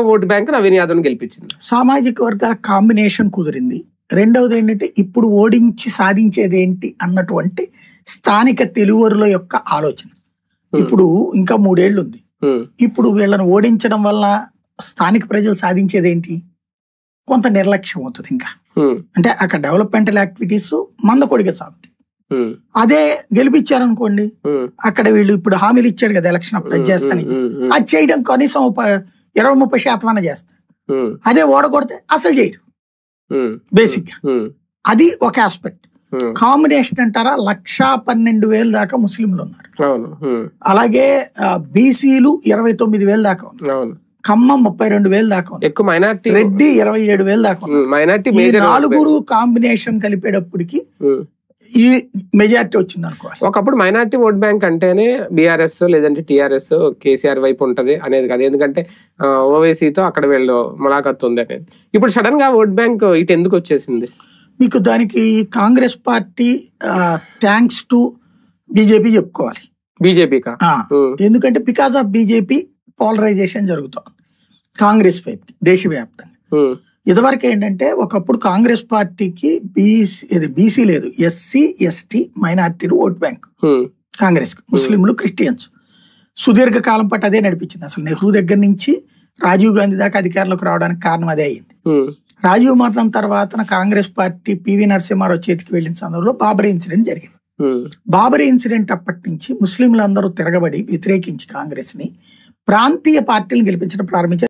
Vote bank Naveen Yadav గెలిపించింది. సామాజిక వర్గాల కాంబినేషన్ కుదిరింది. రెండవది ఏంటంటే ఇప్పుడు ఓడించి సాధించేది ఏంటి అన్నటువంటి స్థానిక తెలుగువరుల యొక్క ఆలోచన. ఇప్పుడు ఇంకా 3 ఏళ్ళు ఉంది. ఇప్పుడు వీళ్ళని ఓడించడం వల్ల స్థానిక ప్రజలు సాధించేది ఏంటి? కొంత నిర్లక్ష్యం అవుతుంది. ఇంకా అంటే అక్కడ డెవలప్మెంటల్ యాక్టివిటీస్ మందకొడిగా సాగుతాయి. అదే గెలిపించారనుకోండి, అక్కడ వీళ్ళు ఇప్పుడు హామీలు ఇచ్చాడు కదా ఎలక్షన్ అప్పుడు అది చేస్తాను, అది చేయడం కనీసం 20-30% అన్న చేస్తారు. అదే ఓడగొడితే అసలు చేయరు బేసిక్ గా. అది ఒక ఆస్పెక్ట్. కాంబినేషన్ అంటారా, 1,12,000 దాకా ముస్లింలు ఉన్నారు. అలాగే బీసీలు 29,000 దాకా ఉన్నారు. ఖమ్మం 32,000 దాకా ఉన్నారు. రెడ్డి 27,000 దాకా ఉన్నారు. 4 కాంబినేషన్ కలిపేటప్పటికి ఈ మెజారిటీ వచ్చింది అనుకోవాలి. ఒకప్పుడు మైనార్టీ ఓట్ బ్యాంక్ అంటేనే బీఆర్ఎస్ లేదంటే టీఆర్ఎస్ కేసీఆర్ వైపు ఉంటది అనేది కదా, ఎందుకంటే ఓవైసీతో అక్కడ వీళ్ళు ములాఖత్తు ఉంది అనేది. ఇప్పుడు సడన్ గా ఓట్ బ్యాంక్ ఇటు ఎందుకు వచ్చేసింది? మీకు దానికి Congress party thanks to BJP చెప్పుకోవాలి. బీజేపీకా? ఎందుకంటే బికాస్ ఆఫ్ బీజేపీ పోలరైజేషన్ జరుగుతుంది కాంగ్రెస్ వైపు దేశవ్యాప్తంగా. ఇదివరకు ఏంటంటే ఒకప్పుడు కాంగ్రెస్ పార్టీకి బీసీ లేదు, ఎస్సీ ఎస్టీ మైనార్టీలు ఓట్ బ్యాంక్ కాంగ్రెస్, ముస్లింలు క్రిస్టియన్స్. సుదీర్ఘకాలం పాటు అదే నడిపించింది. అసలు నెహ్రూ దగ్గర నుంచి రాజీవ్ గాంధీ దాకా అధికారంలోకి రావడానికి కారణం అదే అయింది. రాజీవ్ మరణం తర్వాత కాంగ్రెస్ పార్టీ పివి నరసింహారావు చేతికి వెళ్ళిన సందర్భంలో బాబరీ ఇన్సిడెంట్ జరిగింది. బాబరీ ఇన్సిడెంట్ అప్పటి నుంచి ముస్లింలందరూ తిరగబడి వ్యతిరేకించి కాంగ్రెస్ ని ప్రాంతీయ పార్టీలను గెలిపించడం ప్రారంభించారు.